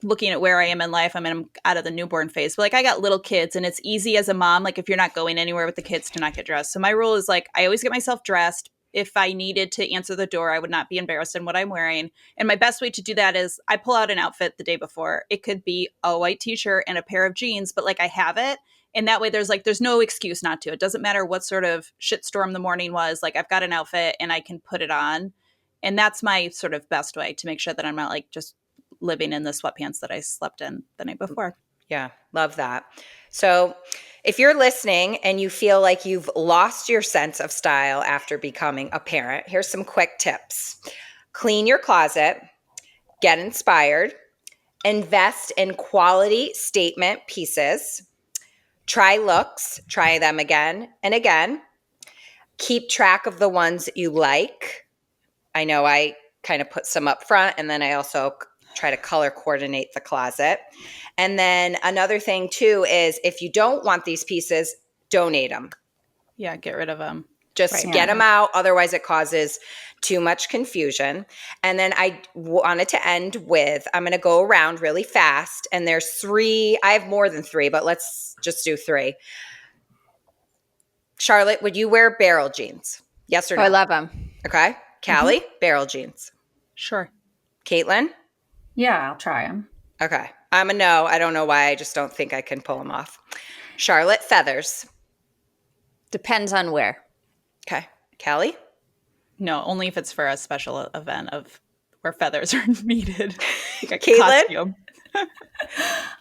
Speaker 3: looking at where I am in life. I'm out of the newborn phase, but like I got little kids, and it's easy as a mom, like if you're not going anywhere with the kids, to not get dressed. So my rule is like I always get myself dressed. If I needed to answer the door, I would not be embarrassed in what I'm wearing. And my best way to do that is I pull out an outfit the day before. It could be a white t-shirt and a pair of jeans, but like I have it. And that way there's no excuse not to. It doesn't matter what sort of shitstorm the morning was. Like I've got an outfit and I can put it on. And that's my sort of best way to make sure that I'm not like just living in the sweatpants that I slept in the night before.
Speaker 4: Yeah, love that. So if you're listening and you feel like you've lost your sense of style after becoming a parent, here's some quick tips. Clean your closet, get inspired, invest in quality statement pieces, try looks, try them again and again, keep track of the ones that you like. I know I kind of put some up front, and then I also try to color coordinate the closet. And then another thing too is if you don't want these pieces, donate them.
Speaker 3: Yeah, get rid of them.
Speaker 4: Just get them out. Otherwise it causes too much confusion. And then I wanted to end with, I'm going to go around really fast. And there's 3, I have more than 3, but let's just do 3. Charlotte, would you wear barrel jeans? Yes or no?
Speaker 2: I love them.
Speaker 4: Okay. Kallie, barrel jeans.
Speaker 3: Sure.
Speaker 4: Caitlin?
Speaker 1: Yeah, I'll try them.
Speaker 4: Okay. I'm a no. I don't know why. I just don't think I can pull them off. Charlotte, feathers.
Speaker 2: Depends on where.
Speaker 4: Okay. Kallie?
Speaker 3: No, only if it's for a special event of where feathers are needed. Like
Speaker 4: Caitlin?
Speaker 3: costume.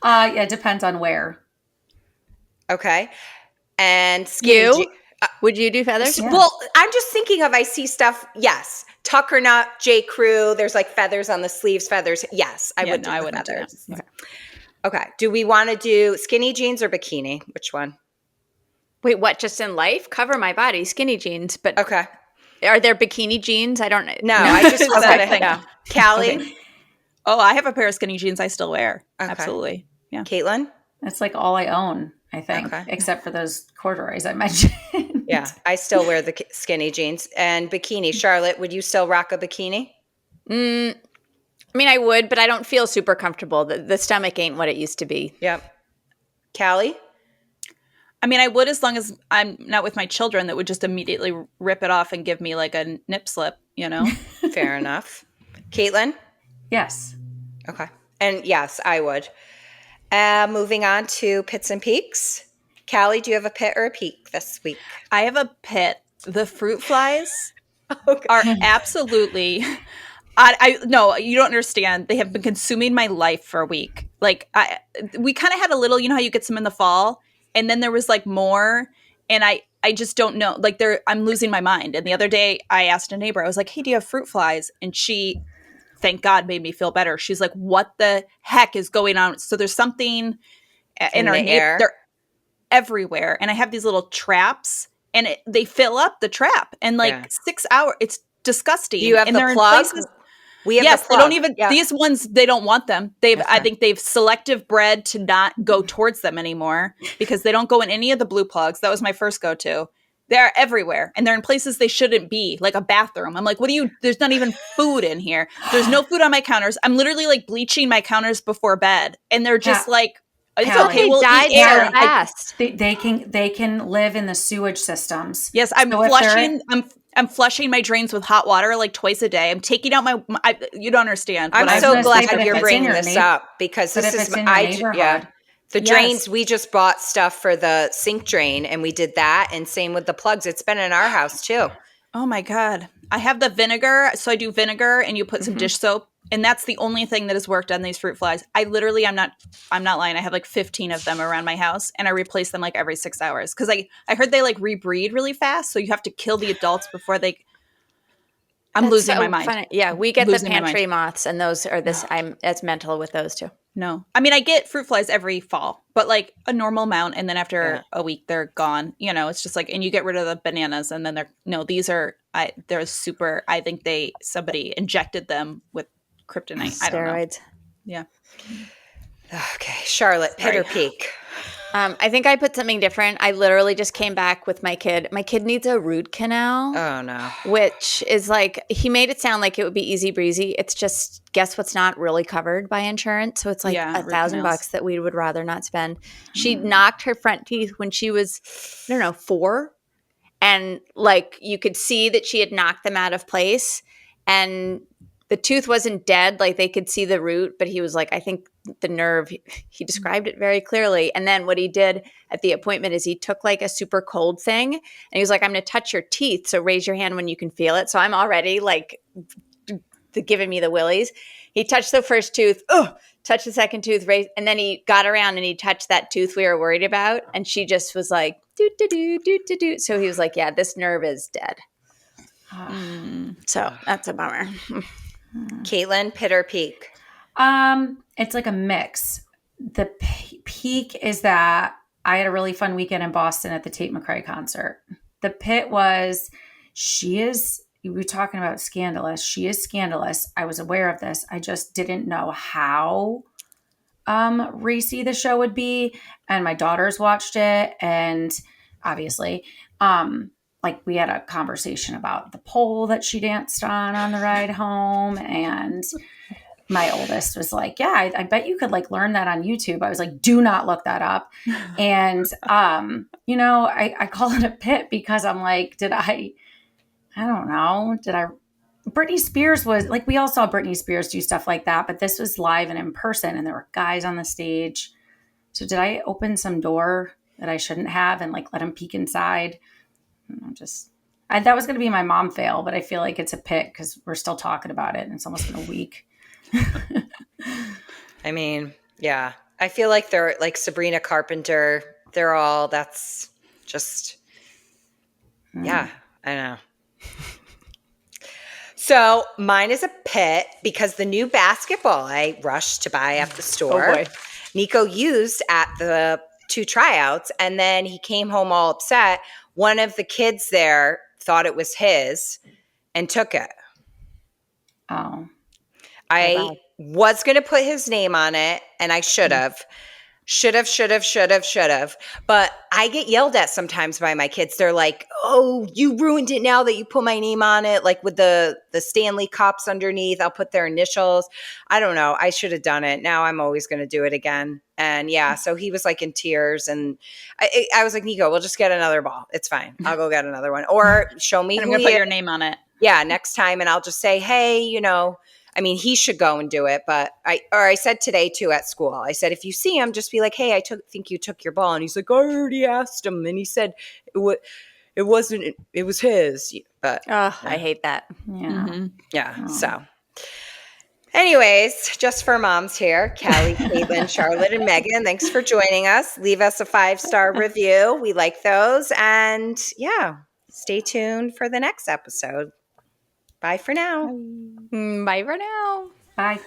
Speaker 1: Yeah, it depends on where.
Speaker 4: Okay. And skinny
Speaker 2: would you do feathers?
Speaker 1: Yeah.
Speaker 4: Well, I'm just thinking of, I see stuff, yes. Tucker Nut, J. Crew, there's like feathers on the sleeves, feathers. Yes, I would do the feathers. Okay. Do we want to do skinny jeans or bikini? Which one?
Speaker 2: Wait, what? Just in life? Cover my body, skinny jeans. But
Speaker 4: okay.
Speaker 2: Are there bikini jeans? I don't know.
Speaker 4: No, I just was at a thing. Kallie?
Speaker 3: Okay. Oh, I have a pair of skinny jeans I still wear. Okay. Absolutely. Yeah.
Speaker 4: Caitlin?
Speaker 1: That's like all I own, I think, except for those corduroys I mentioned.
Speaker 4: Yeah, I still wear the skinny jeans. And bikini. Charlotte, would you still rock a bikini?
Speaker 2: I mean, I would, but I don't feel super comfortable. The stomach ain't what it used to be.
Speaker 4: Yep. Kallie?
Speaker 3: I mean, I would as long as I'm not with my children that would just immediately rip it off and give me like a nip slip, you know?
Speaker 4: Fair enough. Caitlin?
Speaker 1: Yes.
Speaker 4: Okay. And yes, I would. Moving on to pits and peaks. Kallie, do you have a pit or a peak this week?
Speaker 3: I have a pit. The fruit flies are absolutely... I no, you don't understand. They have been consuming my life for a week. Like we kind of had a little, you know how you get some in the fall, and then there was like more, and I just don't know. Like I'm losing my mind. And the other day I asked a neighbor, I was like, "Hey, do you have fruit flies?" And she, thank God, made me feel better. She's like, "What the heck is going on?" So there's something in our air. They're everywhere, and I have these little traps, and they fill up the trap, and 6 hours. It's disgusting.
Speaker 4: Do you have the plug?
Speaker 3: We have they don't even these ones. They don't want them. I think they've selective bred to not go towards them anymore because they don't go in any of the blue plugs. That was my first go-to. They're everywhere, and they're in places they shouldn't be, like a bathroom. I'm like, what do you? There's not even food in here. There's no food on my counters. I'm literally like bleaching my counters before bed, and they're just like, it's okay. We'll eat air.
Speaker 1: They can live in the sewage systems.
Speaker 3: Yes, I'm flushing. I'm flushing my drains with hot water like twice a day. I'm taking out you don't understand.
Speaker 4: I'm so glad you're bringing this up because this is the drains. We just bought stuff for the sink drain and we did that, and same with the plugs. It's been in our house too.
Speaker 3: Oh my God. I have the vinegar. So I do vinegar and you put some dish soap, and that's the only thing that has worked on these fruit flies. I literally, I'm not lying. I have like 15 of them around my house, and I replace them like every 6 hours. Cause I heard they like rebreed really fast. So you have to kill the adults before I'm losing my mind.
Speaker 2: Funny. Yeah. We get the pantry moths, and those are it's mental with those too.
Speaker 3: No. I mean, I get fruit flies every fall, but like a normal amount. And then after a week, they're gone. You know, it's just like, and you get rid of the bananas, and then they're super, I think somebody injected them with kryptonite. I don't know. Yeah.
Speaker 4: Okay. Charlotte, pit or peak?
Speaker 2: I think I put something different. I literally just came back with my kid. My kid needs a root canal.
Speaker 4: Oh, no.
Speaker 2: Which is like, he made it sound like it would be easy breezy. It's just, guess what's not really covered by insurance? So it's like $1,000 that we would rather not spend. She knocked her front teeth when she was, 4. And like, you could see that she had knocked them out of place. And the tooth wasn't dead. Like, they could see the root, but he was like, I think the nerve, he described it very clearly. And then what he did at the appointment is he took like a super cold thing, and he was like, I'm going to touch your teeth. So raise your hand when you can feel it. So I'm already like giving me the willies. He touched the first tooth, touched the second tooth, raised, and then he got around and he touched that tooth we were worried about. And she just was like, do. So he was like, yeah, this nerve is dead. So that's a bummer.
Speaker 4: Caitlin, pit or peak?
Speaker 1: It's like a mix. The peak is that I had a really fun weekend in Boston at the Tate McRae concert. The pit was, we were talking about scandalous. She is scandalous. I was aware of this. I just didn't know how racy the show would be. And my daughters watched it, and obviously, like, we had a conversation about the pole that she danced on the ride home, and my oldest was like, yeah, I bet you could like learn that on YouTube. I was like, do not look that up. And, I call it a pit because I'm like, I don't know. Britney Spears was like, we all saw Britney Spears do stuff like that, but this was live and in person and there were guys on the stage. So did I open some door that I shouldn't have and like let him peek inside? That was going to be my mom fail, but I feel like it's a pit because we're still talking about it and it's almost been a week.
Speaker 4: I mean, yeah, I feel like they're like Sabrina Carpenter. That's just, yeah, I know. So mine is a pit because the new basketball I rushed to buy at the store, Nico used at the 2 tryouts, and then he came home all upset. One of the kids there thought it was his and took it.
Speaker 1: Oh.
Speaker 4: I was going to put his name on it, and I should have. Should have. But I get yelled at sometimes by my kids. They're like, oh, you ruined it now that you put my name on it. Like with the Stanley Cups underneath, I'll put their initials. I don't know. I should have done it. Now I'm always going to do it again. And yeah, so he was like in tears. And I was like, Nico, we'll just get another ball. It's fine. I'll go get another one. Or show me
Speaker 3: I'm going to put your name on it.
Speaker 4: Yeah, next time. And I'll just say, hey, he should go and do it. But I said today too at school, I said, if you see him, just be like, hey, think you took your ball. And he's like, I already asked him. And he said it was his. But
Speaker 2: I hate that.
Speaker 1: Yeah.
Speaker 4: Mm-hmm. Yeah. Oh. So anyways, just for moms here, Kallie, Caitlin, Charlotte, and Megan, thanks for joining us. Leave us a 5-star review. We like those. And yeah, stay tuned for the next episode. Bye for now.
Speaker 2: Bye for now.
Speaker 1: Bye.